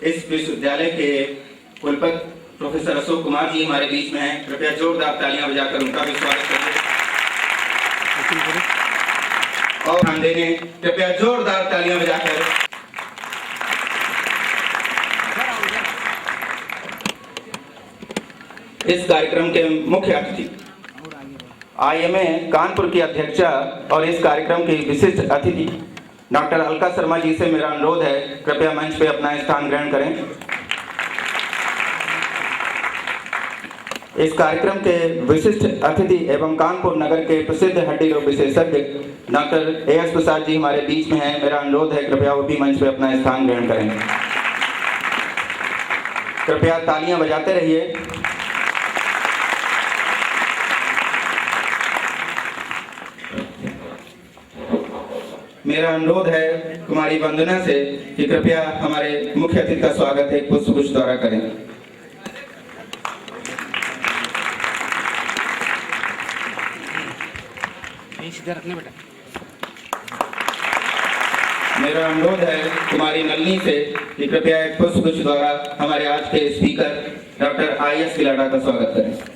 इस विश्वविद्यालय के कुलपति प्रोफेसर अशोक कुमार जी हमारे बीच में हैं। कृपया जोरदार तालियां बजाकर उनका भी स्वागत करें। और ध्यान देने, कृपया जोरदार तालियां बजाकर इस कार्यक्रम के मुख्य अतिथि IMA कानपुर की अध्यक्षा और इस कार्यक्रम की विशिष्ट अतिथि डॉक्टर अलका शर्मा जी से मेरा अनुरोध है, कृपया मंच पे अपना स्थान ग्रहण करें। इस कार्यक्रम के विशिष्ट अतिथि एवं कानपुर नगर के प्रसिद्ध हड्डी रोग विशेषज्ञ डॉक्टर AS प्रसाद जी हमारे बीच में हैं। मेरा अनुरोध है, कृपया वो भी मंच पे अपना स्थान ग्रहण करें। कृपया तालियां बजाते रहिए। मेरा अनुरोध है कुमारी वंदना से कि कृपया हमारे मुख्य अतिथि का स्वागत एक पुष्पगुच्छ द्वारा करें। मेरा अनुरोध है कुमारी नलिनी से कि कृपया एक पुष्पगुच्छ द्वारा हमारे आज के स्पीकर डॉक्टर IS गिलाडा का स्वागत करें।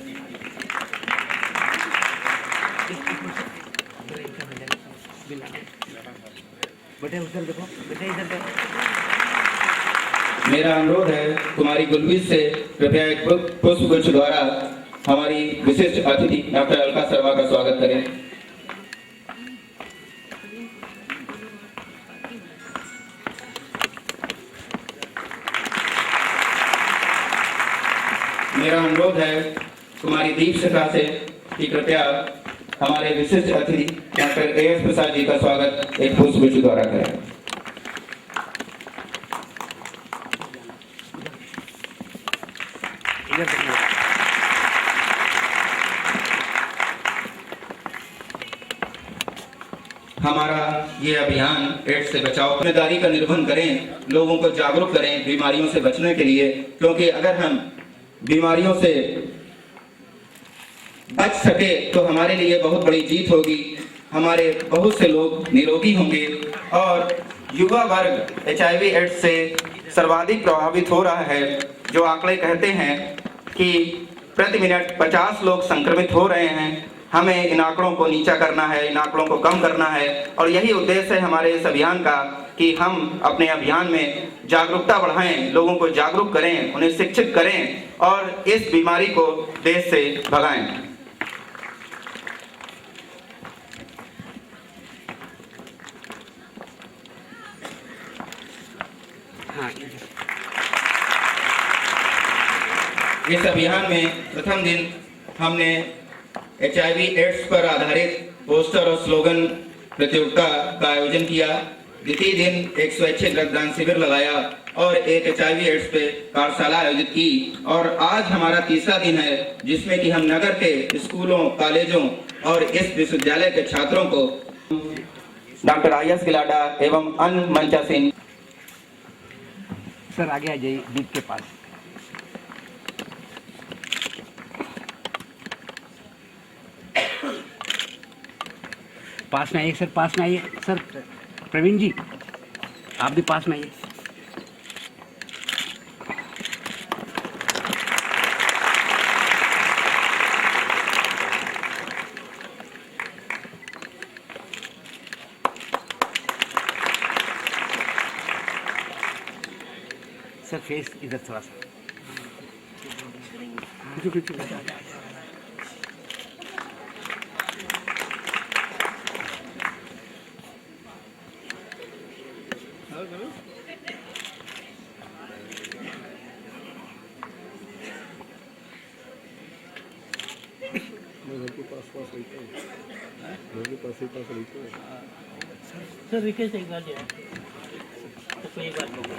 मेरा अनुरोध है कुमारी गुलबीज से कृपया एक पुष्पगुच्छ द्वारा हमारी विशिष्ट अतिथि डॉक्टर अलका शर्मा का स्वागत करें। मेरा अनुरोध है कुमारी दीपशिखा से कि कृपया हमारे विशिष्ट अतिथि डॉक्टर AS प्रसाद जी का स्वागत एक पुष्पगुच्छ द्वारा करें। हमारा ये अभियान एड्स से बचाव जिम्मेदारी का निर्वहन करें, लोगों को जागरूक करें बीमारियों से बचने के लिए, क्योंकि अगर हम बीमारियों से बच सके तो हमारे लिए बहुत बड़ी जीत होगी। हमारे बहुत से लोग निरोगी होंगे और युवा वर्ग HIV एड्स से सर्वाधिक प्रभावित हो रहा है। जो आंकड़े कहते हैं कि प्रति मिनट 50 लोग संक्रमित हो रहे हैं। हमें इन आंकड़ों को नीचा करना है, इन आंकड़ों को कम करना है और यही उद्देश्य है हमारे इस अभियान का कि हम अपने अभियान में जागरूकता बढ़ाएं, लोगों को जागरूक करें, उन्हें शिक्षित करें और इस बीमारी को देश से भगाएं। इस अभियान में प्रथम दिन हमने HIV एड्स पर आधारित पोस्टर और स्लोगन प्रतियोगिता का आयोजन किया। द्वितीय दिन एक स्वैच्छिक रक्तदान शिविर लगाया और एक HIV एड्स पे कार्यशाला आयोजित की और आज हमारा तीसरा दिन है जिसमें कि हम नगर के स्कूलों, कॉलेजों और इस विश्वविद्यालय के छात्रों को डॉक्टर IS गिलाडा एवं अन्य मंचासीन सर आगे आ जाइए दीप के पास। पास में आइए सर, पास में आइए सर। प्रवीण जी आप भी पास में आइए। सर फेस इधर थोड़ा सा सर रिकेश एक बार जाए तो कोई एक बात बोलो।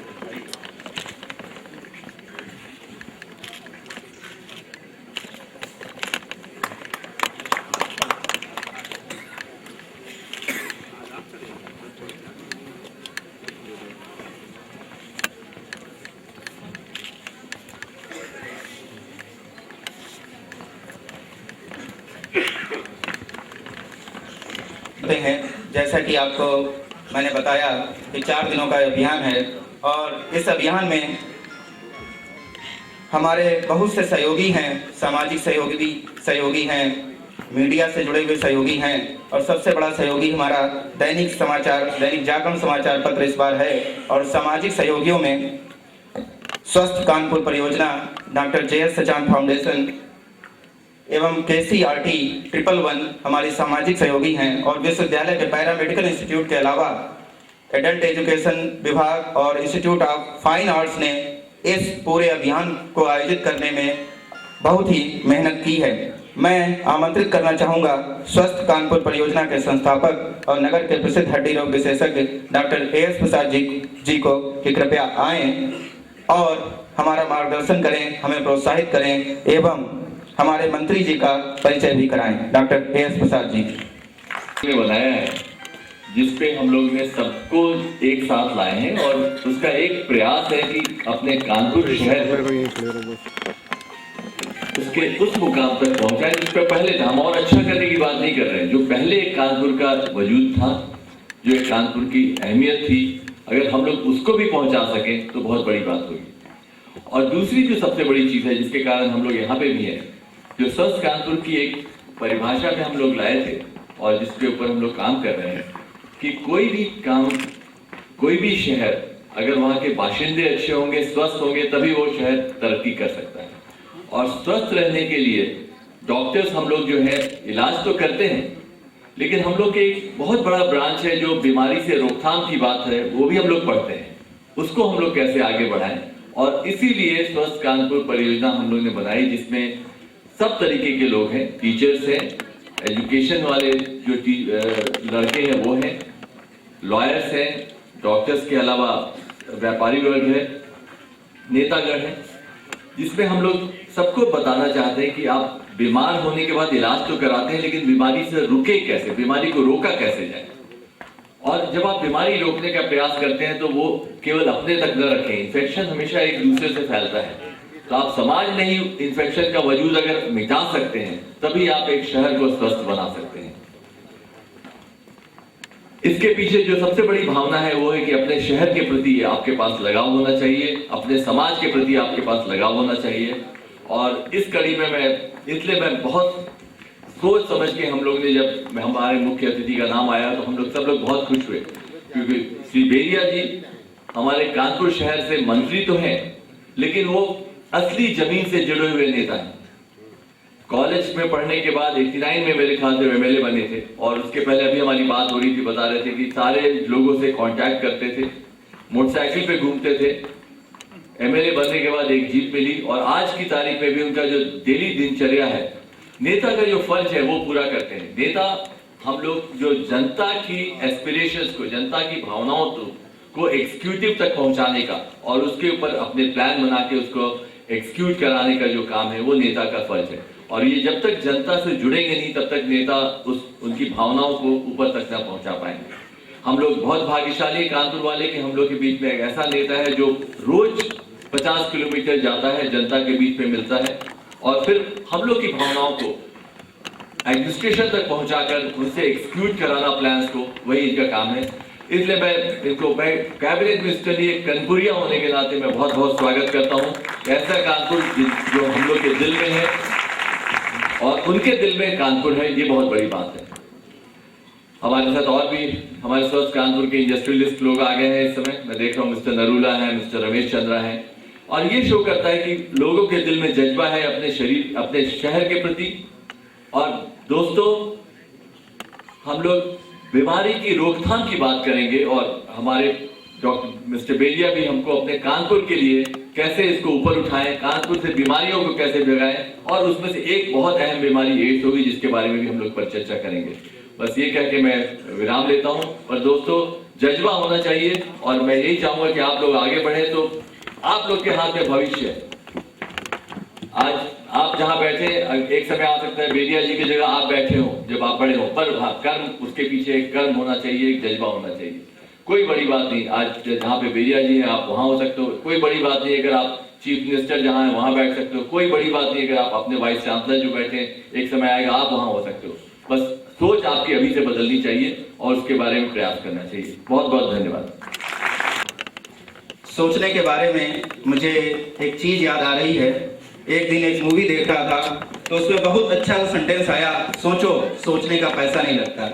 हैं जैसा कि आपको मैंने बताया कि 4 दिनों का अभियान है और इस अभियान में हमारे बहुत से सहयोगी हैं, सामाजिक सहयोगी हैं, मीडिया से जुड़े हुए सहयोगी हैं और सबसे बड़ा सहयोगी हमारा दैनिक जागरण समाचार पत्र इस बार है। और सामाजिक सहयोगियों में स्वस्थ कानपुर परियोजना, डॉक्टर JS सचान फाउंडेशन एवं KCRT 111 हमारी सामाजिक सहयोगी हैं और विश्वविद्यालय के पैरामेडिकल इंस्टीट्यूट के अलावा एडल्ट एजुकेशन विभाग और इंस्टीट्यूट ऑफ फाइन आर्ट्स ने इस पूरे अभियान को आयोजित करने में बहुत ही मेहनत की है। मैं आमंत्रित करना चाहूँगा स्वस्थ कानपुर परियोजना के संस्थापक और नगर के प्रसिद्ध हड्डी रोग विशेषज्ञ डॉक्टर AS प्रसाद जी को कि कृपया आएँ और हमारा मार्गदर्शन करें, हमें प्रोत्साहित करें एवं हमारे मंत्री जी का परिचय भी कराएं। डॉक्टर AS प्रसाद जी ने बनाया है जिसपे हम लोग ने सबको एक साथ लाए हैं और उसका एक प्रयास है कि अपने कानपुर शहर उसके उस मुकाम तक पहुंचाए जिस पर पहले था। हम और अच्छा करने की बात नहीं कर रहे हैं, जो पहले एक कानपुर का वजूद था, जो एक कानपुर की अहमियत थी, अगर हम लोग उसको भी पहुंचा सकें तो बहुत बड़ी बात होगी। और दूसरी जो सबसे बड़ी चीज है जिसके कारण हम लोग यहाँ पे भी हैं, जो स्वस्थ कानपुर की एक परिभाषा में हम लोग लाए थे और जिसके ऊपर हम लोग काम कर रहे हैं कि कोई भी काम, कोई भी शहर अगर वहाँ के बाशिंदे अच्छे होंगे, स्वस्थ होंगे, तभी वो शहर तरक्की कर सकता है। और स्वस्थ रहने के लिए डॉक्टर्स हम लोग जो है इलाज तो करते हैं, लेकिन हम लोग के एक बहुत बड़ा ब्रांच है जो बीमारी से रोकथाम की बात है, वो भी हम लोग पढ़ते हैं, उसको हम लोग कैसे आगे बढ़ाएं। और इसीलिए स्वस्थ कानपुर परियोजना हम लोग ने बनाई जिसमें सब तरीके के लोग हैं, टीचर्स हैं, एजुकेशन वाले जो लड़के हैं वो हैं, लॉयर्स हैं, डॉक्टर्स के अलावा व्यापारी वर्ग है, नेतागण है, जिसमें हम लोग सबको बताना चाहते हैं कि आप बीमार होने के बाद इलाज तो कराते हैं, लेकिन बीमारी से रुके कैसे, बीमारी को रोका कैसे जाए। और जब आप बीमारी रोकने का प्रयास करते हैं तो वो केवल अपने तक न रखें, इन्फेक्शन हमेशा एक दूसरे से फैलता है, तो आप समाज में ही इन्फेक्शन का वजूद अगर मिटा सकते हैं तभी आप एक शहर को स्वस्थ बना सकते हैं। इसके पीछे जो सबसे बड़ी भावना है वो है कि अपने शहर के प्रति आपके पास लगाव होना चाहिए, अपने समाज के प्रति आपके पास लगाव होना चाहिए। और इस कड़ी में मैं बहुत सोच समझ के हम लोग ने, जब हमारे मुख्य अतिथि का नाम आया तो हम लोग सब लोग बहुत खुश हुए, क्योंकि श्री बेरिया जी हमारे कानपुर शहर से मंत्री तो हैं, लेकिन वो असली जमीन से जुड़े हुए नेता हैं। कॉलेज में पढ़ने के बाद 89 में मेरे ख्याल से MLA बने थे, और उसके पहले अभी हमारी बात हो रही थी, बता रहे थे कि सारे लोगों से कांटेक्ट करते थे, मोटरसाइकिल पे घूमते थे। MLA बनने के बाद एक जीत मिली और आज की तारीख में भी उनका जो डेली दिनचर्या है, नेता का जो फर्ज है वो पूरा करते हैं। नेता हम लोग जो जनता की एस्पिरेशंस को, जनता की भावनाओं को एग्जीक्यूटिव तक पहुंचाने का और उसके ऊपर अपने प्लान बना के उसको एग्जीक्यूट कराने का जो काम है वो नेता का फर्ज है। और ये जब तक जनता से जुड़ेंगे नहीं तब तक नेता उनकी भावनाओं को ऊपर तक ना पहुंचा पाएंगे। हम लोग बहुत भाग्यशाली कानपुर वाले कि हम लोग के बीच में एक ऐसा नेता है जो रोज 50 किलोमीटर जाता है, जनता के बीच में मिलता है और फिर हम लोग की भावनाओं को एडमिनिस्ट्रेशन तक पहुंचाकर उनसे एग्जीक्यूट कराना प्लान्स को, वही इनका काम है। इसलिए मैं कैबिनेट मिनिस्टर लिए कानपुरिया होने के नाते मैं बहुत बहुत स्वागत करता हूं। ऐसा कानपुर जो हम लोग के दिल में है और उनके दिल में कानपुर है, ये बहुत बड़ी बात है। हमारे साथ और भी हमारे स्वस्थ कानपुर के इंडस्ट्रियलिस्ट लोग आ गए हैं इस समय। मैं देख रहा हूँ मिस्टर नरूला है, मिस्टर रमेश चंद्रा है, और ये शो करता है कि लोगों के दिल में जज्बा है अपने शहर के प्रति। और दोस्तों, हम लोग बीमारी की रोकथाम की बात करेंगे और हमारे डॉक्टर मिस्टर बेलिया भी हमको अपने कानपुर के लिए कैसे इसको ऊपर उठाएं, कानपुर से बीमारियों को कैसे भगाएं, और उसमें से एक बहुत अहम बीमारी एड्स होगी जिसके बारे में भी हम लोग पर चर्चा करेंगे। बस ये कह के मैं विराम लेता हूं। और दोस्तों, जज्बा होना चाहिए और मैं यही चाहूंगा कि आप लोग आगे बढ़े। तो आप लोग के हाथ में भविष्य है। आज आप जहां बैठे, एक समय आ सकता है बेरिया जी की जगह आप बैठे हो जब आप बड़े हो, पर हाँ, कर्म, उसके पीछे एक कर्म होना चाहिए, एक जज्बा होना चाहिए। कोई बड़ी बात नहीं, आज जहाँ पे बेरिया जी है आप वहां हो सकते हो, कोई बड़ी बात नहीं अगर आप चीफ मिनिस्टर जहाँ है वहां बैठ सकते हो, कोई बड़ी बात नहीं अगर आप अपने वाइस चांसलर जो बैठे एक समय आएगा आप वहां हो सकते हो। बस सोच आपकी अभी से बदलनी चाहिए और उसके बारे में प्रयास करना चाहिए। बहुत बहुत धन्यवाद। सोचने के बारे में मुझे एक चीज याद आ रही है। एक दिन एक मूवी देख रहा था तो उसमें बहुत अच्छा सेंटेंस आया, सोचो, सोचने का पैसा नहीं लगता।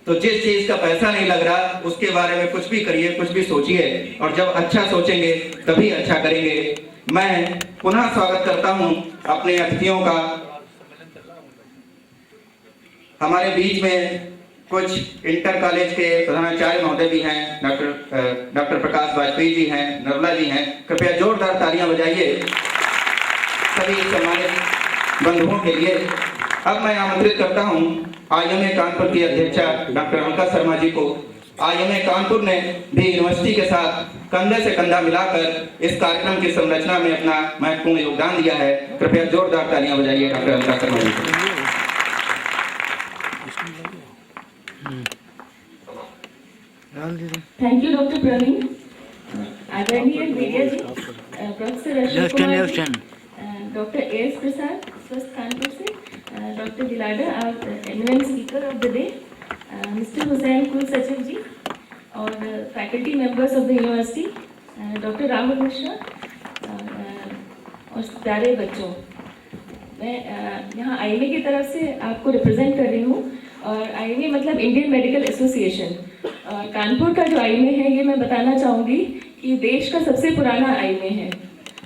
तो जिस चीज का पैसा नहीं लग रहा उसके बारे में कुछ भी करिए, कुछ भी सोचिए, और जब अच्छा सोचेंगे तभी अच्छा करेंगे। मैं पुनः स्वागत करता हूं अपने अतिथियों का। हमारे बीच में कुछ इंटर कॉलेज के प्रधानाचार्य महोदय भी हैं, डॉक्टर प्रकाश वाजपेयी जी हैं, नर्मला जी हैं। कृपया जोरदार तालियां बजाइए सभी सम्मानित बंधुओं के लिए। अब मैं आमंत्रित करता हूं IMA कानपुर की अध्यक्षा डॉक्टर अलका शर्मा जी को। IMA कानपुर ने भी यूनिवर्सिटी के साथ कंधे से कंधा मिलाकर इस कार्यक्रम की संरचना में अपना महत्वपूर्ण योगदान दिया है। कृपया जोरदार तालियां बजाइए डॉक्टर अलका शर्मा जी को। Thank you, Dr. Praveen. आदरणीय Beria ji, professor Ashok Kumar, doctor A.S. Prasad, स्वस्थ कानपुर से, doctor Dilada, our eminent speaker of the day, mister Hussain कुल सचिव जी, और faculty members of the university, doctor Rahul Mishra, और प्यारे बच्चों, मैं यहाँ IMA की तरफ से आपको रिप्रेजेंट कर रही हूँ। और IMA मतलब इंडियन मेडिकल एसोसिएशन। कानपुर का जो IMA है ये मैं बताना चाहूँगी कि देश का सबसे पुराना IMA है,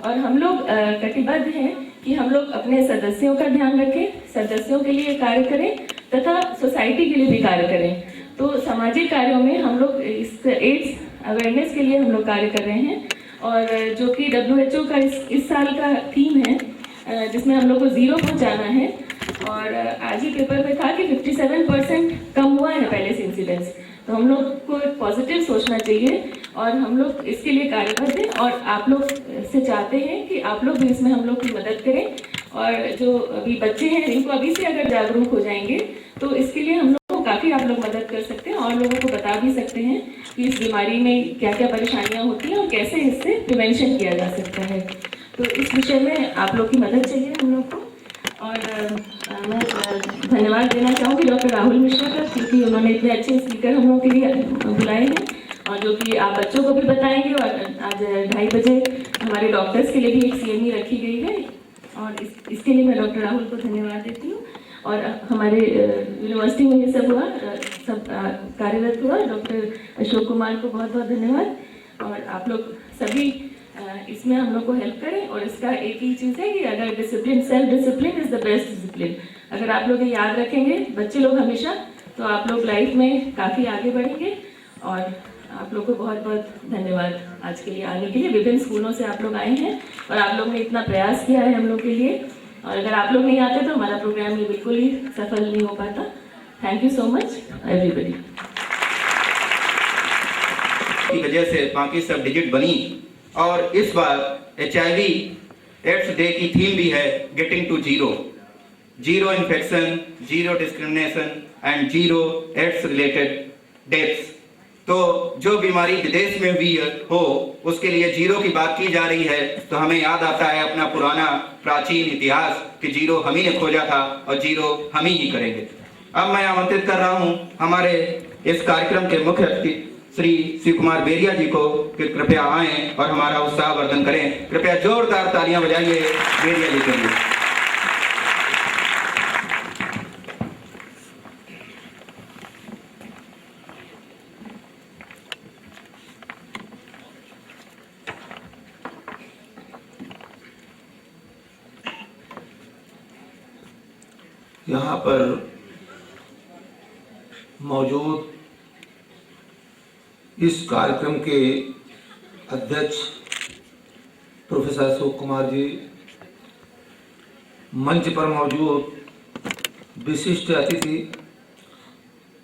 और हम लोग कटिबद्ध हैं कि हम लोग अपने सदस्यों का ध्यान रखें, सदस्यों के लिए कार्य करें तथा सोसाइटी के लिए भी कार्य करें। तो सामाजिक कार्यों में हम लोग इस एड्स अवेयरनेस के लिए हम लोग कार्य कर रहे हैं, और जो कि WHO का इस साल का थीम है जिसमें हम लोग को जीरो पहुँचाना है। और आज ही पेपर में था कि 57% कम हुआ है पहले से इंसिडेंस। तो हम लोग को पॉजिटिव सोचना चाहिए और हम लोग इसके लिए कार्यरत हैं, और आप लोग से चाहते हैं कि आप लोग भी इसमें हम लोग की मदद करें। और जो अभी बच्चे हैं इनको अभी से अगर जागरूक हो जाएंगे तो इसके लिए हम लोग को काफ़ी आप लोग मदद कर सकते हैं, और लोगों को बता भी सकते हैं कि इस बीमारी में क्या क्या परेशानियाँ होती हैं और कैसे इससे प्रिवेंशन किया जा सकता है। तो इस विषय में आप लोग की मदद चाहिए हम लोग को। और मैं धन्यवाद देना चाहूँगी डॉक्टर राहुल मिश्रा का, क्योंकि उन्होंने इतने अच्छे स्पीकर हम लोग के लिए बुलाए हैं, और जो कि आप बच्चों को भी बताएंगे। और आज 2:30 बजे हमारे डॉक्टर्स के लिए भी एक CME रखी गई है, और इसके लिए मैं डॉक्टर राहुल को धन्यवाद देती हूँ। और हमारे यूनिवर्सिटी में ये सब हुआ, सब कार्यरत हुआ, डॉक्टर अशोक कुमार को बहुत बहुत धन्यवाद। और आप लोग सभी इसमें हम लोग को हेल्प करें। और इसका एक ही चीज़ है कि अगर discipline, self discipline is the best discipline. अगर आप लोग ये याद रखेंगे बच्चे लोग हमेशा, तो आप लोग लाइफ में काफ़ी आगे बढ़ेंगे। और आप लोग को बहुत बहुत धन्यवाद आज के लिए आने के लिए। विभिन्न स्कूलों से आप लोग आए हैं और आप लोग ने इतना प्रयास किया है हम लोग के लिए, और अगर आप लोग नहीं आते तो हमारा प्रोग्राम ये बिल्कुल ही सफल नहीं हो पाता। Thank you so much everybody. की वजह से बाकी सब डिजिट बनी, और इस बार HIV एड्स डे की थीम भी है getting to zero. Zero infection, zero discrimination and zero AIDS related deaths. तो जो बीमारी विदेश में हुई हो उसके लिए जीरो की बात की जा रही है, तो हमें याद आता है अपना पुराना प्राचीन इतिहास कि जीरो हम ही ने खोजा था और जीरो हम ही करेंगे। अब मैं आमंत्रित कर रहा हूं हमारे इस कार्यक्रम के मुख्य अतिथि श्री शिव कुमार बेरिया जी को कि कृपया आएं और हमारा उत्साह वर्धन करें। कृपया जोरदार तालियां बजाइए बेरिया जी के लिए। यहाँ पर मौजूद इस कार्यक्रम के अध्यक्ष प्रोफेसर अशोक कुमार जी, मंच पर मौजूद विशिष्ट अतिथि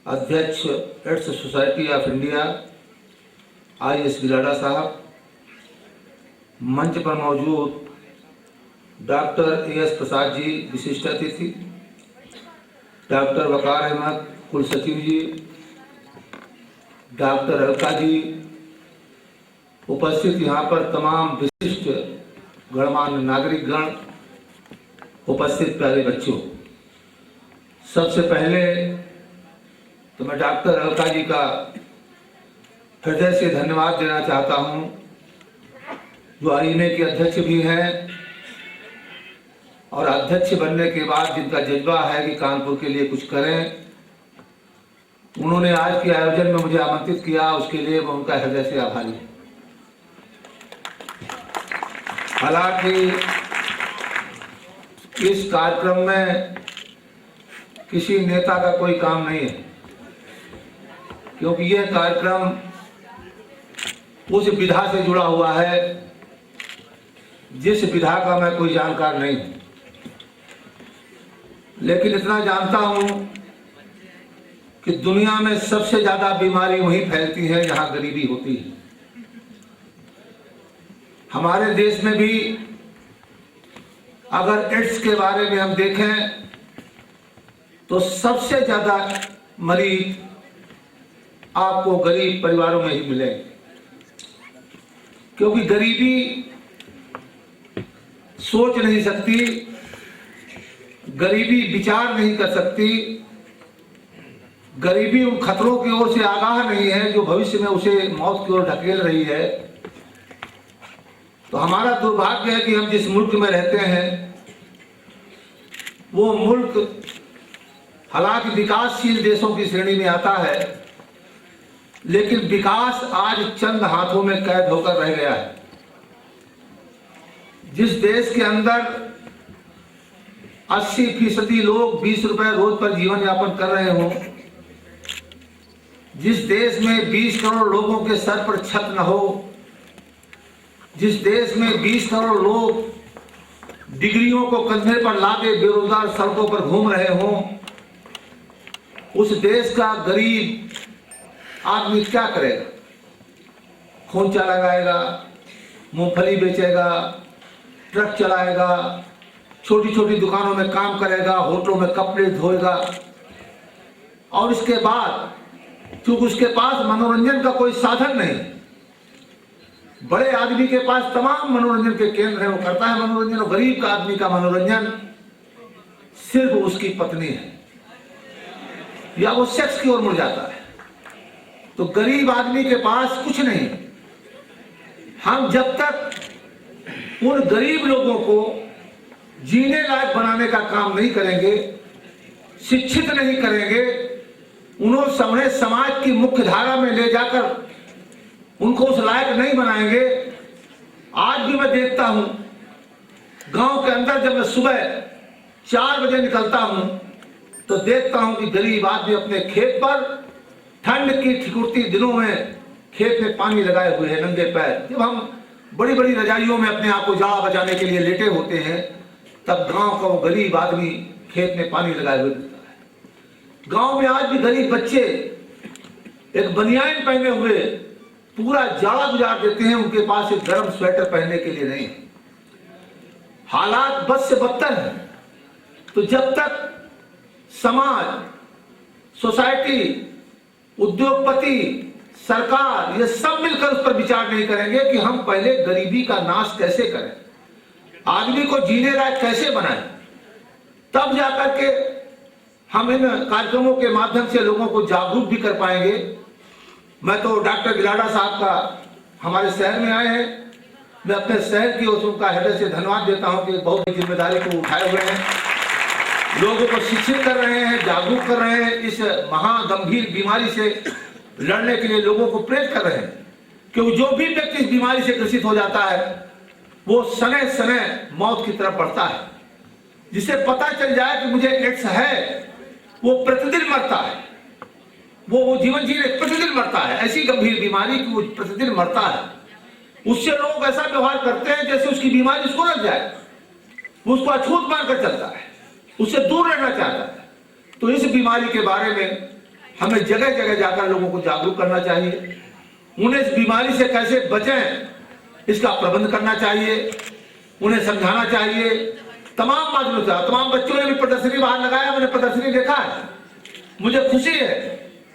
अध्यक्ष AIDS society of India IS Gilada साहब, मंच पर मौजूद डॉक्टर AS प्रसाद जी विशिष्ट अतिथि, डॉक्टर वकार अहमद कुलसचिव जी, डॉक्टर अलका जी, उपस्थित यहाँ पर तमाम विशिष्ट गणमान्य नागरिकगण, उपस्थित प्यारे बच्चों, सबसे पहले तो मैं डॉक्टर अलका जी का हृदय से धन्यवाद देना चाहता हूँ, जो आईएमए के अध्यक्ष भी हैं और अध्यक्ष बनने के बाद जिनका जज्बा है कि कानपुर के लिए कुछ करें। उन्होंने आज के आयोजन में मुझे आमंत्रित किया, उसके लिए मैं उनका हृदय से आभारी हूँ। हालांकि इस कार्यक्रम में किसी नेता का कोई काम नहीं है, क्योंकि यह कार्यक्रम उस विधा से जुड़ा हुआ है जिस विधा का मैं कोई जानकार नहीं हूं, लेकिन इतना जानता हूं कि दुनिया में सबसे ज्यादा बीमारी वहीं फैलती है जहां गरीबी होती है। हमारे देश में भी अगर एड्स के बारे में हम देखें तो सबसे ज्यादा मरीज आपको गरीब परिवारों में ही मिलेंगे, क्योंकि गरीबी सोच नहीं सकती, गरीबी विचार नहीं कर सकती, गरीबी उन खतरों की ओर से आगाह नहीं है जो भविष्य में उसे मौत की ओर ढकेल रही है। तो हमारा दुर्भाग्य है कि हम जिस मुल्क में रहते हैं वो मुल्क हालांकि विकासशील देशों की श्रेणी में आता है, लेकिन विकास आज चंद हाथों में कैद होकर रह गया है। जिस देश के अंदर 80% लोग 20 रुपए रोज पर जीवन यापन कर रहे हों, जिस देश में 20 करोड़ लोगों के सर पर छत न हो, जिस देश में 20 करोड़ लोग डिग्रियों को कंधे पर लाके बेरोजगार सड़कों पर घूम रहे हों, उस देश का गरीब आदमी क्या करेगा? खोंचा लगाएगा, मूंगफली बेचेगा, ट्रक चलाएगा, छोटी छोटी दुकानों में काम करेगा, होटलों में कपड़े धोएगा, और इसके बाद क्योंकि उसके पास मनोरंजन का कोई साधन नहीं, बड़े आदमी के पास तमाम मनोरंजन के केंद्र हैं, वो करता है मनोरंजन, और गरीब का आदमी का मनोरंजन सिर्फ उसकी पत्नी है या वो सेक्स की ओर मुड़ जाता है। तो गरीब आदमी के पास कुछ नहीं। हम जब तक उन गरीब लोगों को जीने लायक बनाने का काम नहीं करेंगे, शिक्षित नहीं करेंगे, उन्हें समाज की मुख्य धारा में ले जाकर उनको उस लायक नहीं बनाएंगे। आज भी मैं देखता हूं गांव के अंदर, जब मैं सुबह 4 बजे निकलता हूं तो देखता हूं कि गरीब आदमी अपने खेत पर ठंड की ठिठुरती दिनों में खेत में पानी लगाए हुए हैं, नंगे पैर। जब हम बड़ी बड़ी रजाइयों में अपने आप को जाड़ा बचाने के लिए लेटे होते हैं, तब गांव का वो गरीब आदमी खेत में पानी लगाए हुए दिखता है। गांव में आज भी गरीब बच्चे एक बनियान पहने हुए पूरा जाड़ा गुजार देते हैं, उनके पास एक गर्म स्वेटर पहनने के लिए नहीं। हालात बद से बदतर है। तो जब तक समाज, सोसाइटी, उद्योगपति, सरकार, ये सब मिलकर उस पर विचार नहीं करेंगे कि हम पहले गरीबी का नाश कैसे करें, आदमी को जीने लायक कैसे बनाएं, तब जाकर के हम इन कार्यक्रमों के माध्यम से लोगों को जागरूक भी कर पाएंगे। मैं तो डॉक्टर गिलाडा साहब का हमारे शहर में आए हैं, मैं अपने शहर की ओर से उनका हृदय से धन्यवाद देता हूं कि बहुत बड़ी जिम्मेदारी को उठाए हुए हैं, लोगों को शिक्षित कर रहे हैं, जागरूक कर रहे हैं, इस महागंभीर बीमारी से लड़ने के लिए लोगों को प्रेरित कर रहे हैं। क्योंकि जो भी व्यक्ति इस बीमारी से ग्रसित हो जाता है वो सने सने मौत की तरफ बढ़ता है। जिसे पता चल जाए कि मुझे एड्स है, वो प्रतिदिन मरता है, वो जीवन जीने प्रतिदिन मरता है। ऐसी गंभीर बीमारी कि वो प्रतिदिन मरता है। उससे लोग ऐसा व्यवहार करते हैं जैसे उसकी बीमारी उसको लग जाए, वो उसको अछूत मानकर चलता है, उससे दूर रहना चाहता है। तो इस बीमारी के बारे में हमें जगह जगह जाकर लोगों को जागरूक करना चाहिए, उन्हें इस बीमारी से कैसे बचें इसका प्रबंध करना चाहिए, उन्हें समझाना चाहिए। तमाम माध्यमों से, तमाम बच्चों ने भी प्रदर्शनी बाहर लगाया, मैंने प्रदर्शनी देखा है। मुझे खुशी है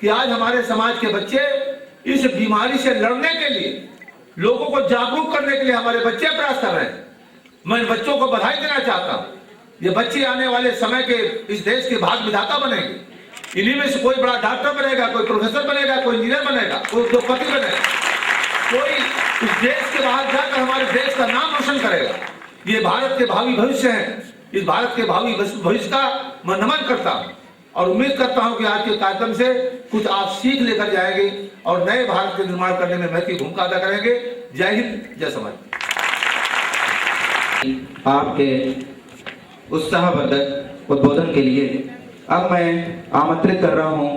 कि आज हमारे समाज के बच्चे इस बीमारी से लड़ने के लिए, लोगों को जागरूक करने के लिए हमारे बच्चे प्रयास कर रहे हैं। मैं इन बच्चों को बधाई देना चाहता हूँ। ये बच्चे आने वाले समय के इस देश के भाग विधाता बनेंगे। इन्हीं में से कोई बड़ा डॉक्टर बनेगा, कोई प्रोफेसर बनेगा, कोई इंजीनियर बनेगा, कोई उद्योगपति बनेगा, कोई इस देश के बाहर जाकर हमारे देश का नाम रोशन करेगा। ये भारत के भावी भविष्य हैं। इस भारत के भावी भविष्य का मैं नमन करता हूँ और उम्मीद करता हूँ कि आज के कार्यक्रम से कुछ आप सीख लेकर जाएंगे और नए भारत के निर्माण करने में महत्वपूर्ण भूमिका अदा करेंगे। जय हिंद, जय समाज। आपके उत्साहवर्धक उद्बोधन के लिए अब मैं आमंत्रित कर रहा हूं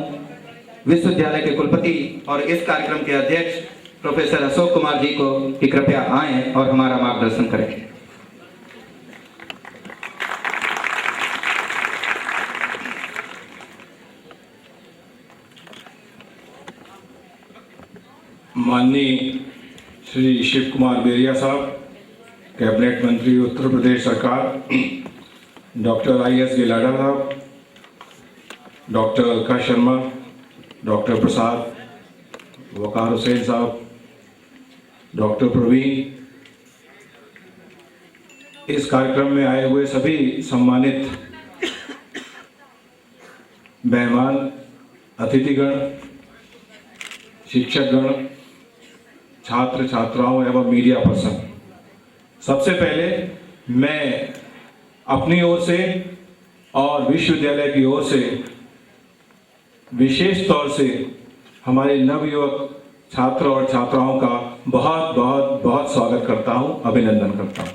विश्वविद्यालय के कुलपति और इस कार्यक्रम के अध्यक्ष प्रोफेसर अशोक कुमार जी को कि कृपया आएं और हमारा मार्गदर्शन करें। माननीय श्री शिव कुमार बेरिया साहब, कैबिनेट मंत्री उत्तर प्रदेश सरकार, डॉक्टर IS गिलाडा साहब, डॉक्टर अलका शर्मा, डॉक्टर प्रसाद, वकार हुसैन साहब, डॉक्टर प्रवीण, इस कार्यक्रम में आए हुए सभी सम्मानित मेहमान, अतिथिगण, शिक्षकगण, छात्र छात्राओं एवं मीडिया पर्सन, सबसे पहले मैं अपनी ओर से और विश्वविद्यालय की ओर से विशेष तौर से हमारे नवयुवक छात्र और छात्राओं का बहुत बहुत बहुत स्वागत करता हूं, अभिनंदन करता हूं।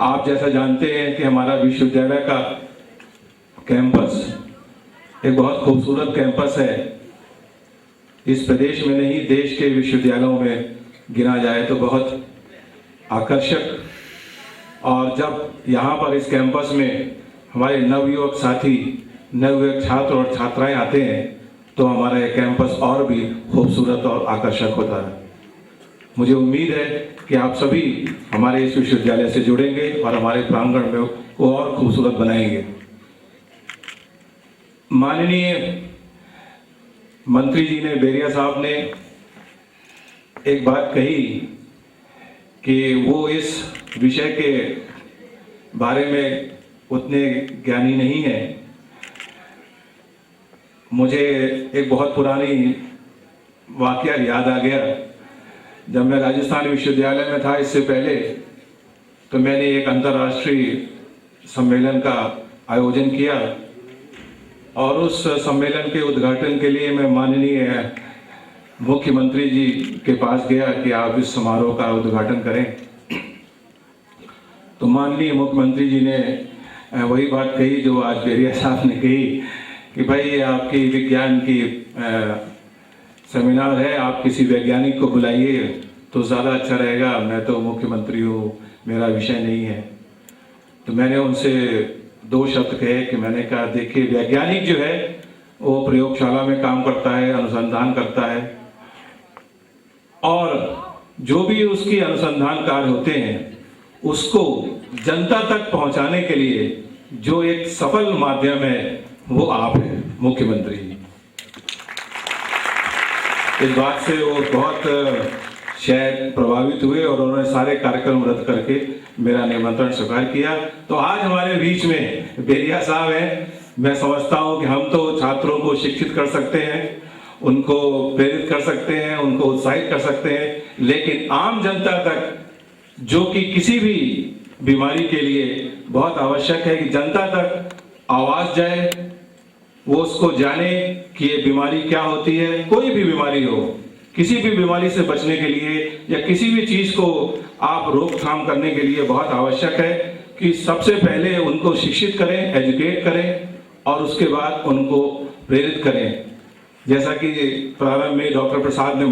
आप जैसा जानते हैं कि हमारा विश्वविद्यालय का कैंपस एक बहुत खूबसूरत कैंपस है। इस प्रदेश में नहीं, देश के विश्वविद्यालयों में गिना जाए तो बहुत आकर्षक। और जब यहाँ पर इस कैंपस में हमारे नवयुवक साथी, नवयुवक छात्र और छात्राएं आते हैं तो हमारा ये कैंपस और भी खूबसूरत और आकर्षक होता है। मुझे उम्मीद है कि आप सभी हमारे इस विश्वविद्यालय से जुड़ेंगे और हमारे प्रांगण में को और खूबसूरत बनाएंगे। माननीय मंत्री जी ने, बेरिया साहब ने एक बात कही कि वो इस विषय के बारे में उतने ज्ञानी नहीं है। मुझे एक बहुत पुरानी वाकया याद आ गया। जब मैं राजस्थान विश्वविद्यालय में था इससे पहले, तो मैंने एक अंतर्राष्ट्रीय सम्मेलन का आयोजन किया और उस सम्मेलन के उद्घाटन के लिए मैं माननीय मुख्यमंत्री जी के पास गया कि आप इस समारोह का उद्घाटन करें। तो माननीय मुख्यमंत्री जी ने वही बात कही जो आज बेरिया साहब ने कही कि भाई ये आपकी विज्ञान की सेमिनार है, आप किसी वैज्ञानिक को बुलाइए तो ज़्यादा अच्छा रहेगा, मैं तो मुख्यमंत्री हूँ, मेरा विषय नहीं है। तो मैंने उनसे दो शब्द कहे कि मैंने कहा देखिए, वैज्ञानिक जो है वो प्रयोगशाला में काम करता है, अनुसंधान करता है, और जो भी उसकी अनुसंधान कार्य होते हैं उसको जनता तक पहुंचाने के लिए जो एक सफल माध्यम है वो आप हैं मुख्यमंत्री जी। इस बात से वो बहुत शायद प्रभावित हुए और उन्होंने सारे कार्यक्रम रद्द करके मेरा निमंत्रण स्वीकार किया। तो आज हमारे बीच में बेरिया साहब हैं। मैं समझता हूं कि हम तो छात्रों को शिक्षित कर सकते हैं, उनको प्रेरित कर सकते हैं, उनको उत्साहित कर सकते हैं, लेकिन आम जनता तक जो कि किसी भी बीमारी के लिए बहुत आवश्यक है कि जनता तक आवाज जाए, वो उसको जाने कि ये बीमारी क्या होती है। कोई भी बीमारी हो, किसी भी बीमारी से बचने के लिए या किसी भी चीज को आप रोकथाम करने के लिए बहुत आवश्यक है कि सबसे पहले उनको शिक्षित करें, एजुकेट करें और उसके बाद उनको प्रेरित करें। जैसा कि प्रारंभ में डॉक्टर प्रसाद ने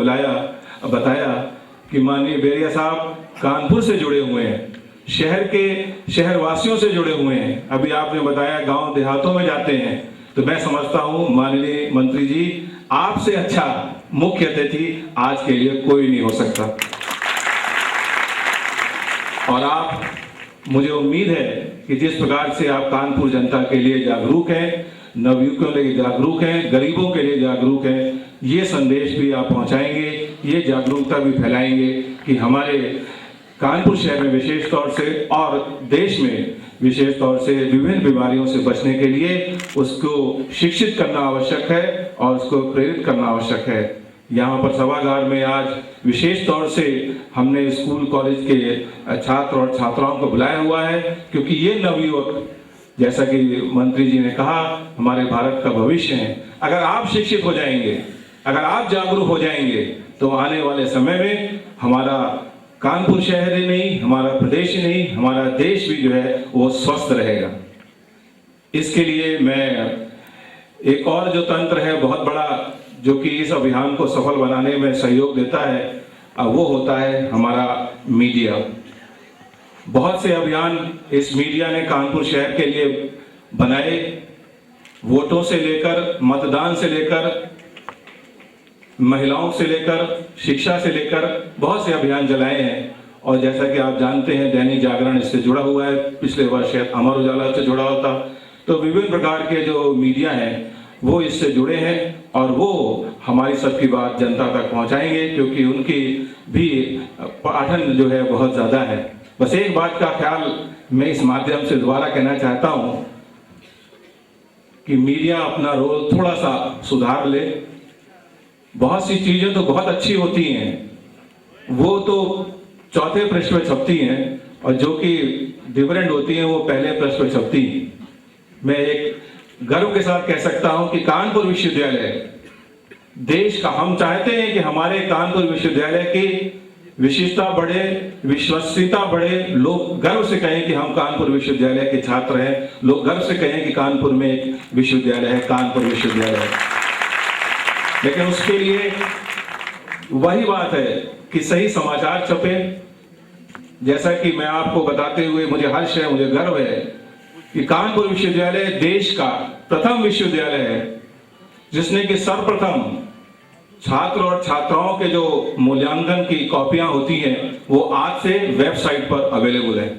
बताया कि माननीय बेरिया साहब कानपुर से जुड़े हुए हैं, शहरवासियों से जुड़े हुए हैं। अभी आपने बताया गांव देहातों में जाते हैं, तो मैं समझता हूं माननीय मंत्री जी, आपसे अच्छा मुख्य अतिथि आज के लिए कोई नहीं हो सकता। और आप, मुझे उम्मीद है कि जिस प्रकार से आप कानपुर जनता के लिए जागरूक हैं, नवयुवकों के लिए जागरूक हैं, गरीबों के लिए जागरूक हैं, ये संदेश भी आप पहुंचाएंगे, ये जागरूकता भी फैलाएंगे कि हमारे कानपुर शहर में विशेष तौर से और देश में विशेष तौर से विभिन्न बीमारियों से बचने के लिए उसको शिक्षित करना आवश्यक है और उसको प्रेरित करना आवश्यक है। यहाँ पर सभागार में आज विशेष तौर से हमने स्कूल कॉलेज के छात्र और छात्राओं को बुलाया हुआ है, क्योंकि ये नवयुवक, जैसा कि मंत्री जी ने कहा, हमारे भारत का भविष्य है। अगर आप शिक्षित हो जाएंगे, अगर आप जागरूक हो जाएंगे, तो आने वाले समय में हमारा कानपुर शहर ही नहीं, हमारा प्रदेश ही नहीं, हमारा देश भी जो है वो स्वस्थ रहेगा। इसके लिए मैं एक और जो तंत्र है बहुत बड़ा, जो कि इस अभियान को सफल बनाने में सहयोग देता है, वो होता है हमारा मीडिया। बहुत से अभियान इस मीडिया ने कानपुर शहर के लिए बनाए, वोटों से लेकर, मतदान से लेकर, महिलाओं से लेकर, शिक्षा से लेकर बहुत से अभियान चलाए हैं। और जैसा कि आप जानते हैं, दैनिक जागरण इससे जुड़ा हुआ है, पिछले वर्ष अमर उजाला से जुड़ा होता। तो विभिन्न प्रकार के जो मीडिया हैं वो इससे जुड़े हैं और वो हमारी सबकी बात जनता तक पहुंचाएंगे, क्योंकि उनकी भी पाठन जो है बहुत ज़्यादा है। बस एक बात का ख्याल मैं इस माध्यम से दोबारा कहना चाहता हूं कि मीडिया अपना रोल थोड़ा सा सुधार ले। बहुत सी चीजें तो बहुत अच्छी होती हैं, वो तो चौथे पृष्ठ पे छपती हैं, और जो कि डिफरेंट होती हैं वो पहले पृष्ठ पे छपती हैं। मैं एक गर्व के साथ कह सकता हूं कि कानपुर विश्वविद्यालय देश का, हम चाहते हैं कि हमारे कानपुर विश्वविद्यालय की विशिष्टता बढ़े, विश्वसनीयता बढ़े, लोग गर्व से कहें कि हम कानपुर विश्वविद्यालय के छात्र हैं, लोग गर्व से कहें कि कानपुर में एक विश्वविद्यालय है, कानपुर विश्वविद्यालय है। लेकिन उसके लिए वही बात है कि सही समाचार छपे। जैसा कि मैं आपको बताते हुए मुझे हर्ष है, मुझे गर्व है कि कानपुर विश्वविद्यालय देश का प्रथम विश्वविद्यालय है जिसने कि सर्वप्रथम छात्र और छात्राओं के जो मूल्यांकन की कॉपियां होती हैं वो आज से वेबसाइट पर अवेलेबल है।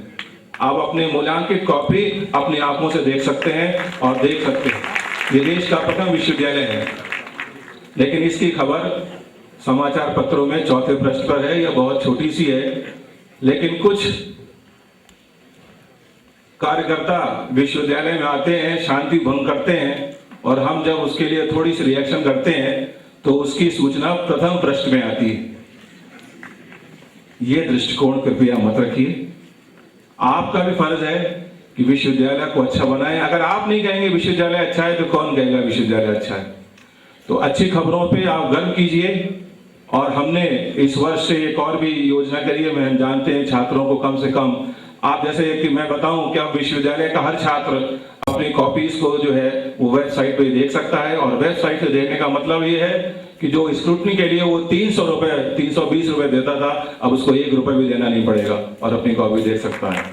आप अपने मूल्यांकित कॉपी अपनी आंखों से देख सकते हैं और देख सकते हैं। ये देश का प्रथम विश्वविद्यालय है, लेकिन इसकी खबर समाचार पत्रों में चौथे पृष्ठ पर है। यह बहुत छोटी सी है, लेकिन कुछ कार्यकर्ता विश्वविद्यालय में आते हैं, शांति भंग करते हैं, और हम जब उसके लिए थोड़ी सी रिएक्शन करते हैं तो उसकी सूचना प्रथम पृष्ठ में आती है। ये दृष्टिकोण कृपया मत रखिए। आपका भी फर्ज है कि विश्वविद्यालय को अच्छा बनाएं। अगर आप नहीं कहेंगे विश्वविद्यालय अच्छा है तो कौन कहेगा विश्वविद्यालय अच्छा है? तो अच्छी खबरों पे आप गर्व कीजिए। और हमने इस वर्ष से एक और भी योजना करी है। हम जानते हैं छात्रों को कम से कम, आप जैसे कि मैं बताऊं कि अब विश्वविद्यालय का हर छात्र अपनी कॉपीज को जो है वो वेबसाइट पे देख सकता है। और वेबसाइट से देखने का मतलब ये है कि जो स्क्रूटनी के लिए वो 300 रुपए 320 रुपए देता था, अब उसको 1 रुपए भी देना नहीं पड़ेगा और अपनी कॉपी देख सकता है।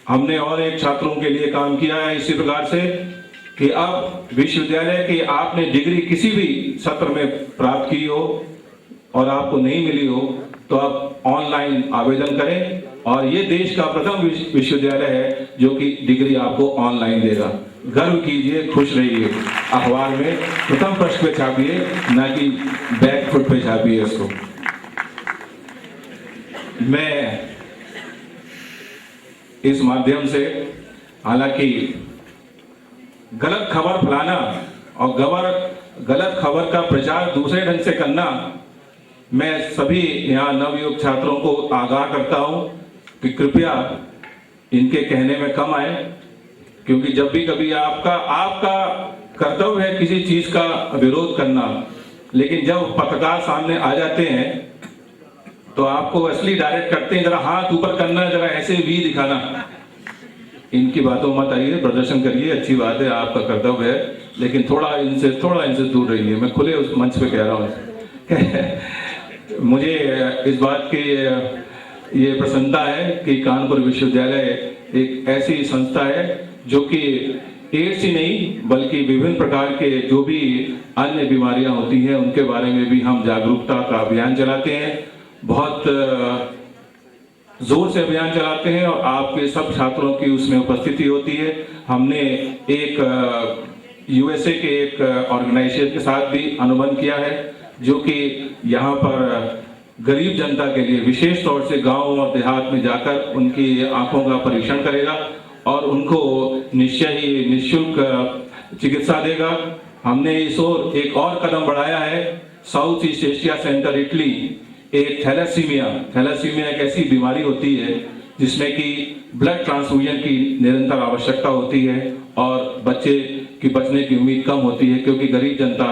हमने और एक छात्रों के लिए काम किया है इसी प्रकार से कि अब विश्वविद्यालय की आपने डिग्री किसी भी सत्र में प्राप्त की हो और आपको नहीं मिली हो तो आप ऑनलाइन आवेदन करें। और ये देश का प्रथम विश्वविद्यालय है जो कि डिग्री आपको ऑनलाइन देगा। गर्व कीजिए, खुश रहिए। अखबार में प्रथम पृष्ठ पे छापिए, ना कि बैक फुट पे छापिए इसको। मैं इस माध्यम से, हालांकि गलत खबर फैलाना और गलत खबर का प्रचार दूसरे ढंग से करना, मैं सभी यहाँ नवयुवक छात्रों को आगाह करता हूं कि कृपया इनके कहने में कम आए, क्योंकि जब भी कभी आपका कर्तव्य है किसी चीज का विरोध करना, लेकिन जब पत्रकार सामने आ जाते हैं तो आपको असली डायरेक्ट करते हैं, जरा हाथ ऊपर करना, जरा ऐसे भी दिखाना। इनकी बातों मत आइए, प्रदर्शन करिए, अच्छी बात है, आपका कर्तव्य है, लेकिन थोड़ा इनसे दूर रहिए। मैं खुले उस मंच पे कह रहा हूँ। मुझे इस बात की ये प्रसन्नता है कि कानपुर विश्वविद्यालय एक ऐसी संस्था है जो कि एड्स ही नहीं बल्कि विभिन्न प्रकार के जो भी अन्य बीमारियां होती हैं उनके बारे में भी हम जागरूकता का अभियान चलाते हैं। बहुत जोर से अभियान चलाते हैं और आपके सब छात्रों की उसमें उपस्थिति होती है। हमने एक यूएसए के एक ऑर्गेनाइजेशन के साथ भी अनुबंध किया है जो कि यहाँ पर गरीब जनता के लिए विशेष तौर से गांव और देहात में जाकर उनकी आंखों का परीक्षण करेगा और उनको निश्चय ही निःशुल्क चिकित्सा देगा। हमने इस ओर एक और कदम बढ़ाया है। South east Asia centre Italy एक थैलेसीमिया एक ऐसी बीमारी होती है जिसमें कि ब्लड ट्रांसफ्यूजन की निरंतर आवश्यकता होती है और बच्चे की बचने की उम्मीद कम होती है क्योंकि गरीब जनता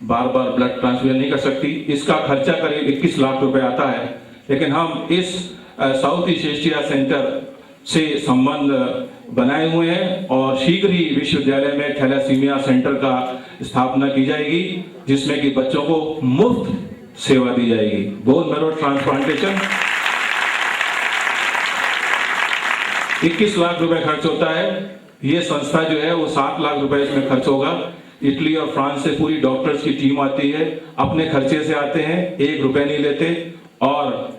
बार बार ब्लड ट्रांसफ्यूजन नहीं कर सकती। इसका खर्चा करीब 21 लाख रुपए आता है, लेकिन हम इस साउथ ईस्ट एशिया सेंटर से संबंध बनाए हुए हैं और शीघ्र ही विश्वविद्यालय में थैलेसीमिया सेंटर का स्थापना की जाएगी जिसमें कि बच्चों को मुफ्त सेवा दी जाएगी। बोन मैरो ट्रांसप्लांटेशन 21 लाख रुपए खर्च होता है। ये संस्था जो है वो 7 लाख रुपए इसमें खर्च होगा। इटली और फ्रांस से पूरी डॉक्टर्स की टीम आती है, अपने खर्चे से आते हैं, 1 रुपए नहीं लेते। और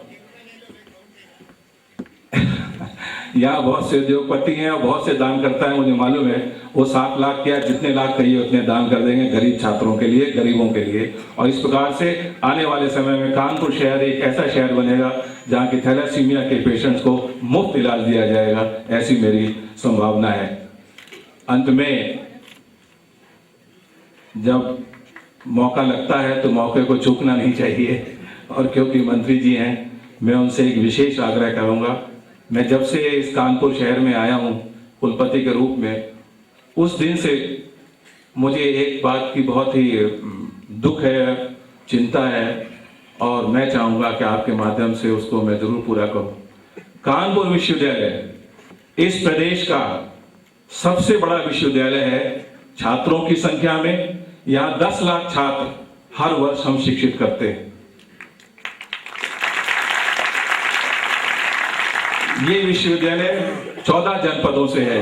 यहाँ बहुत से उद्योगपति हैं और बहुत से दान करता है, मुझे मालूम है। वो 7 लाख क्या जितने लाख कहिए उतने दान कर देंगे गरीब छात्रों के लिए, गरीबों के लिए। और इस प्रकार से आने वाले समय में कानपुर शहर एक ऐसा शहर बनेगा जहाँ की थैलेसीमिया के पेशेंट्स को मुफ्त इलाज दिया जाएगा, ऐसी मेरी संभावना है। अंत में जब मौका लगता है तो मौके को चूकना नहीं चाहिए और क्योंकि मंत्री जी हैं मैं उनसे एक विशेष आग्रह करूंगा। मैं जब से इस कानपुर शहर में आया हूं कुलपति के रूप में, उस दिन से मुझे एक बात की बहुत ही दुख है, चिंता है और मैं चाहूंगा कि आपके माध्यम से उसको मैं जरूर पूरा करूं। कानपुर विश्वविद्यालय इस प्रदेश का सबसे बड़ा विश्वविद्यालय है छात्रों की संख्या में। यहाँ 10 लाख छात्र हर वर्ष हम शिक्षित करते हैं। ये विश्वविद्यालय 14 जनपदों से है।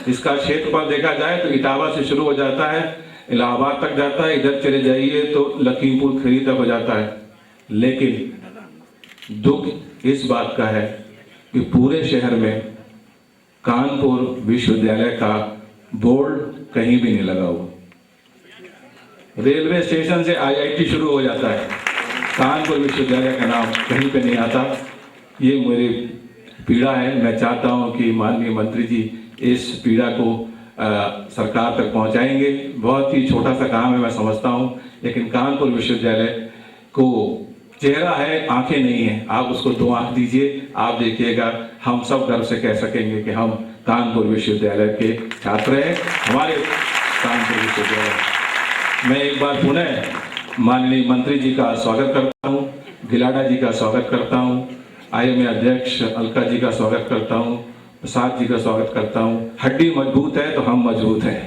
इसका क्षेत्रफल देखा जाए तो इटावा से शुरू हो जाता है, इलाहाबाद तक जाता है, इधर चले जाइए तो लखीमपुर खीरी तक हो जाता है। लेकिन दुख इस बात का है कि पूरे शहर में कानपुर विश्वविद्यालय का बोर्ड कहीं भी नहीं लगा हुआ। रेलवे स्टेशन से IIT शुरू हो जाता है, कानपुर विश्वविद्यालय का नाम कहीं पे नहीं आता। ये मेरी पीड़ा है। मैं चाहता हूं कि माननीय मंत्री जी इस पीड़ा को सरकार तक पहुंचाएंगे। बहुत ही छोटा सा काम है मैं समझता हूं, लेकिन कानपुर विश्वविद्यालय को चेहरा है, आंखें नहीं है। आप उसको 2 आंख दीजिए, आप देखिएगा हम सब गर्व से कह सकेंगे कि हम कानपुर विश्वविद्यालय के छात्र हैं, हमारे कानपुर विश्वविद्यालय। मैं एक बार पुनः माननीय मंत्री जी का स्वागत करता हूं, गिलाडा जी का स्वागत करता हूं, IMA अध्यक्ष अलका जी का स्वागत करता हूं, प्रसाद जी का स्वागत करता हूं। हड्डी मजबूत है तो हम मजबूत हैं।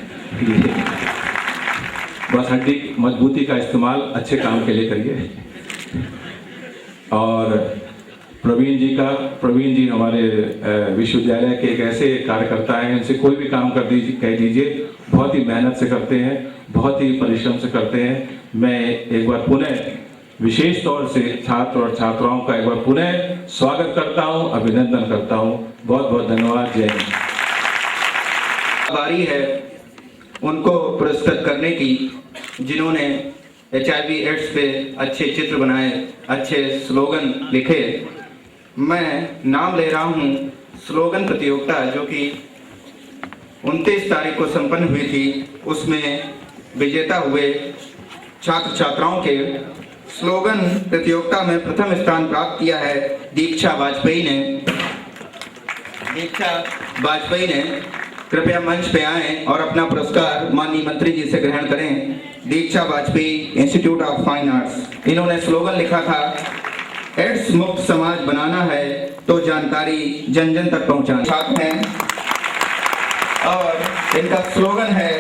बस हड्डी मजबूती का इस्तेमाल अच्छे काम के लिए करिए। और प्रवीण जी हमारे विश्वविद्यालय के एक ऐसे कार्यकर्ता हैं, इनसे कोई भी काम कह दीजिए, बहुत ही मेहनत से करते हैं, बहुत ही परिश्रम से करते हैं। मैं एक बार पुनः विशेष तौर से छात्र और छात्राओं का एक बार पुनः स्वागत करता हूं, अभिनंदन करता हूं। बहुत बहुत धन्यवाद। जय हिंद। बारी है उनको पुरस्कृत करने की जिन्होंने HIV एड्स पे अच्छे चित्र बनाए, अच्छे स्लोगन लिखे। मैं नाम ले रहा हूं स्लोगन प्रतियोगिता जो कि 29 तारीख को संपन्न हुई थी, उसमें विजेता हुए छात्र छात्राओं के स्लोगन प्रतियोगिता में प्रथम स्थान प्राप्त किया है दीक्षा वाजपेयी ने। कृपया मंच पे आएं और अपना पुरस्कार माननीय मंत्री जी से ग्रहण करें। Diksha Vajpayee, institute of fine arts. इन्होंने स्लोगन लिखा था, एड्स मुक्त समाज बनाना है तो जानकारी जन जन तक पहुंचाना। छात्र हैं और इनका स्लोगन है,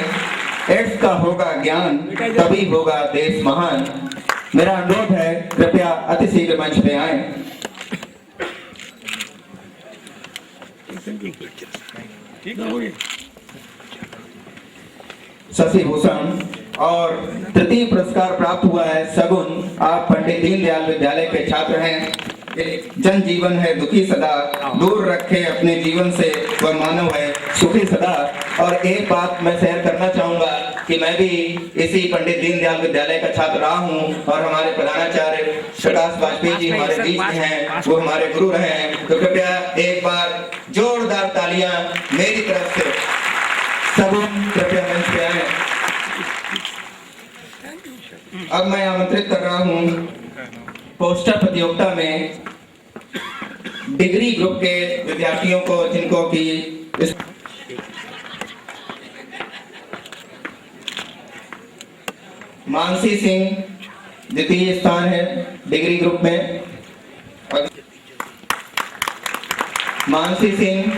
एड्स का होगा ज्ञान तभी होगा देश महान। मेरा अनुरोध है, कृपया अति शीघ्र मंच पे आए। शशि भूषण और तृतीय पुरस्कार प्राप्त हुआ है सगुन। आप पंडित दीनदयाल विद्यालय के छात्र हैं। जन जीवन है दुखी सदा, दूर रखे अपने जीवन से वह मानव है सुखी सदा। और एक बात मैं शेयर करना चाहूंगा कि मैं भी इसी पंडित दीनदयाल विद्यालय का छात्र रहा हूं और हमारे प्रधानाचार्य प्रकाश वाजपेयी जी हमारे बीच में हैं, वो हमारे गुरु रहे हैं। तो कृपया एक बार जोरदार तालियां मेरी तरफ से। सगुन कृपया मंच पे आए। अब मैं आमंत्रित कर रहा हूं पोस्टर प्रतियोगिता में डिग्री ग्रुप के विद्यार्थियों को, जिनको कि इस मानसी सिंह द्वितीय स्थान है डिग्री ग्रुप में। Mansi Singh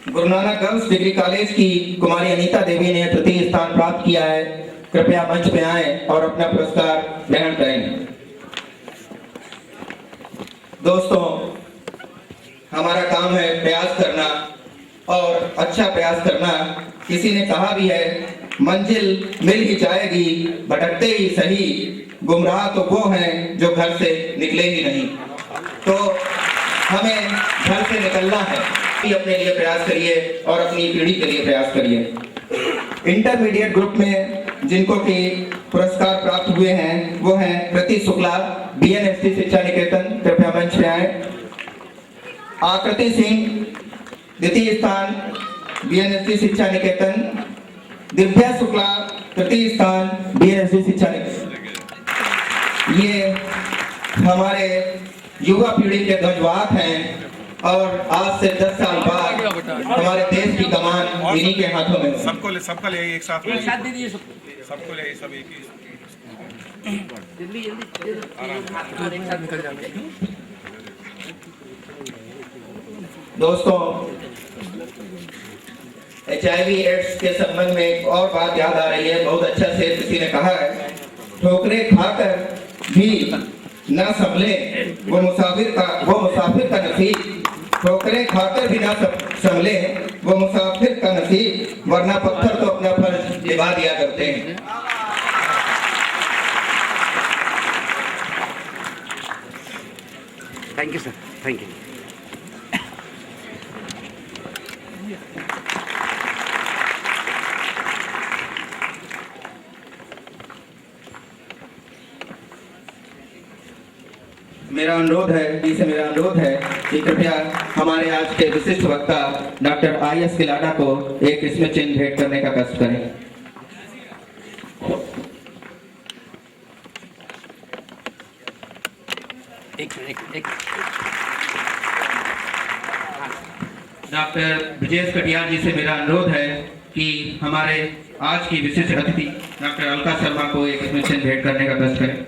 Guru Nanak girls degree college की कुमारी अनीता देवी ने तृतीय स्थान प्राप्त किया है। कृपया मंच पे आए और अपना पुरस्कार ग्रहण करें। दोस्तों, हमारा काम है प्रयास करना और अच्छा प्रयास करना। किसी ने कहा भी है, मंजिल मिल ही जाएगी भटकते ही सही, गुमराह तो वो हैं जो घर से निकले ही नहीं। तो हमें घर से निकलना है। अपने लिए प्रयास करिए और अपनी पीढ़ी के लिए प्रयास करिए। इंटरमीडिएट ग्रुप में जिनको कि पुरस्कार प्राप्त हुए हैं वो हैं कृति शुक्ला, BNST शिक्षा निकेतन। कृपया मंच पे आए। आकृति सिंह द्वितीय स्थान BNST शिक्षा निकेतन। दिव्या शुक्ला तृतीय स्थान BNST शिक्षा निकेतन। ये हमारे युवा पीढ़ी के ध्वजवाहक हैं और आज से 10 साल बाद हमारे देश की कमान इन्हीं के हाथों में। सबको ले एक साथ दीजिए सबको ले सब एक ही जल्दी दोस्तों, HIV एड्स के संबंध में एक और बात याद आ रही है। बहुत अच्छा से किसी ने कहा है, ठोकरे खाकर भी ना संभले वो मुसाफिर का नसीब। ठोकरे खाकर भी ना संभले वो मुसाफिर का नसीब, वरना पत्थर तो अपना फर्ज निभा दिया करते हैं। Thank you sir, thank you. मेरा अनुरोध है कि कृपया हमारे आज के विशिष्ट वक्ता डॉक्टर IS किलाडा को एक स्मृति चिन्ह भेंट करने का कष्ट करें। एक डॉक्टर ब्रजेश कटियार जी से मेरा अनुरोध है कि हमारे आज की विशिष्ट अतिथि डॉक्टर अलका शर्मा को एक स्मृति चिन्ह भेंट करने का कष्ट करें।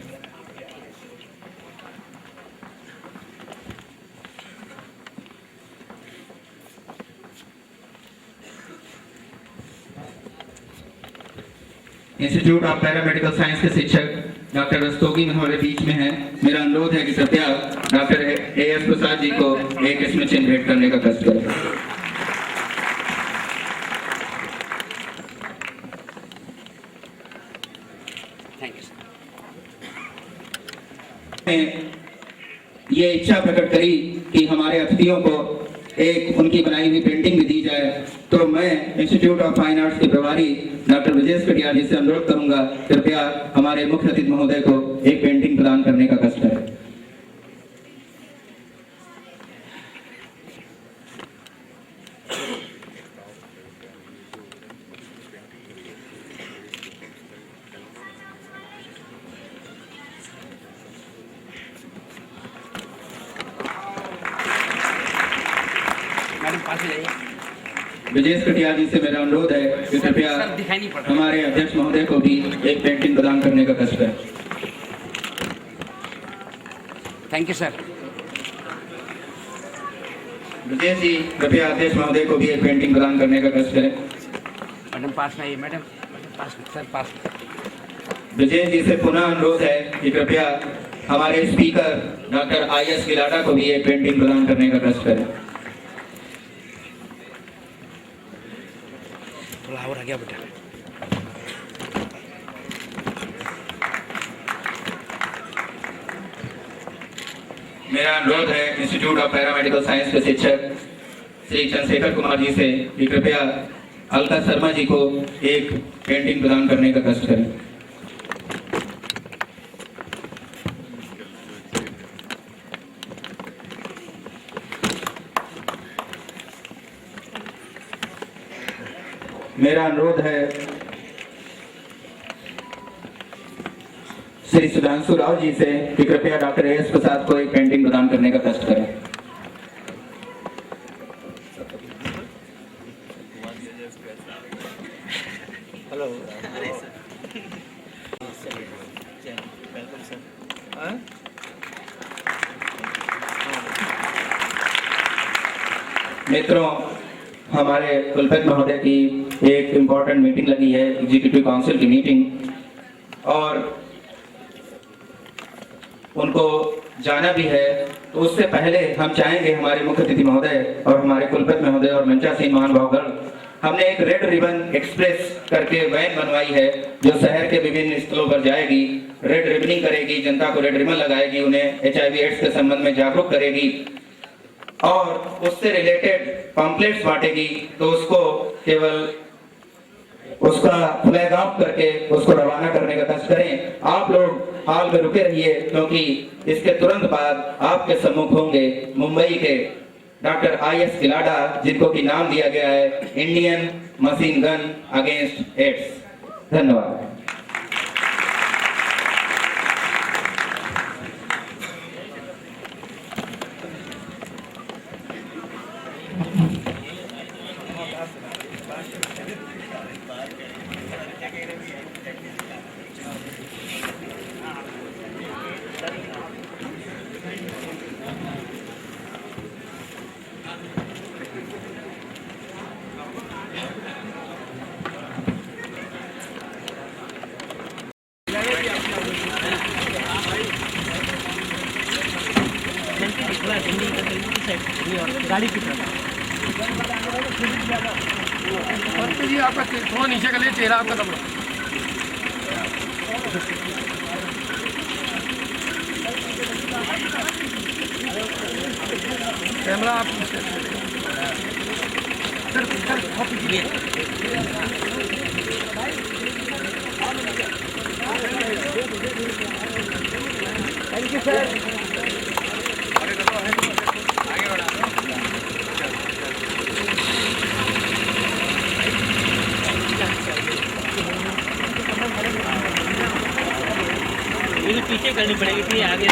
इंस्टीट्यूट ऑफ पैरामेडिकल साइंस के शिक्षक डॉक्टर रस्तोगी में हमारे बीच में हैं। मेरा अनुरोध है कि कृपया डॉक्टर AS प्रसाद जी को एक स्मृति चिन्ह भेंट करने का कष्ट करें। Thank you sir. ये इच्छा प्रकट करी कि हमारे अतिथियों को एक उनकी बनाई हुई पेंटिंग भी दी जाए, तो मैं इंस्टीट्यूट ऑफ फाइन आर्ट्स के प्रभारी डॉक्टर ब्रजेश कटियार जी से अनुरोध करूंगा, कृपया हमारे मुख्य अतिथि महोदय को एक पेंटिंग प्रदान करने का कष्ट करें। मैडम पास जाइए। ब्रजेश कटियार जी से मेरा अनुरोध है कि कृपया सर दिखाई नहीं पड़ रहा। हमारे अध्यक्ष महोदय को भी एक पेंटिंग प्रदान करने का कष्ट करें। Thank you sir. Brajesh ji कृपया अध्यक्ष महोदय को भी एक पेंटिंग प्रदान करने का कष्ट करें। मैडम पास में आइए, मैडम पास, सर पास। ब्रजेश जी से पुनः अनुरोध है कि कृपया हमारे स्पीकर डॉक्टर IS गिलाडा को भी एक पेंटिंग प्रदान करने का कष्ट करें। थोड़ा और आ गया बेटा। मेरा अनुरोध है इंस्टीट्यूट ऑफ पैरामेडिकल साइंस के शिक्षक श्री चंद्रशेखर कुमार जी से कि कृपया अलका शर्मा जी को एक पेंटिंग प्रदान करने का कष्ट करें। मेरा अनुरोध है श्री सुधांशु राव जी से कि कृपया डॉक्टर AS प्रसाद को एक पेंटिंग प्रदान करने का कष्ट करें। Hello welcome sir. मित्रों, हमारे कुलपति महोदय की एक इम्पोर्टेंट मीटिंग लगी है, एग्जीक्यूटिव काउंसिल की मीटिंग, और उनको जाना भी है। तो उससे पहले हम चाहेंगे हमारे मुख्य अतिथि महोदय और हमारे कुलपति महोदय और मंचासीन महानुभावगण, हमने एक रेड रिबन एक्सप्रेस करके वैन बनवाई है जो शहर के विभिन्न स्थलों पर जाएगी, रेड रिबनिंग करेगी, जनता को रेड रिबन लगाएगी, उन्हें HIV/AIDS के संबंध में जागरूक करेगी और उससे रिलेटेड पम्पलेट्स बांटेगी। तो उसको केवल उसका फ्लैग ऑफ करके उसको रवाना करने का कष्ट करें। आप लोग हाल में रुके रहिए क्योंकि इसके तुरंत बाद आपके सम्मुख होंगे मुंबई के डॉक्टर IS गिलाडा, जिनको की नाम दिया गया है Indian machine gun against AIDS. धन्यवाद। गाड़ी की तरफ जी आपका थोड़ा नीचे कर लिए, चेहरा आपका दबा। कैमरा आप थैंक यू सर। ये पीछे करनी पड़ेगी, फिर आगे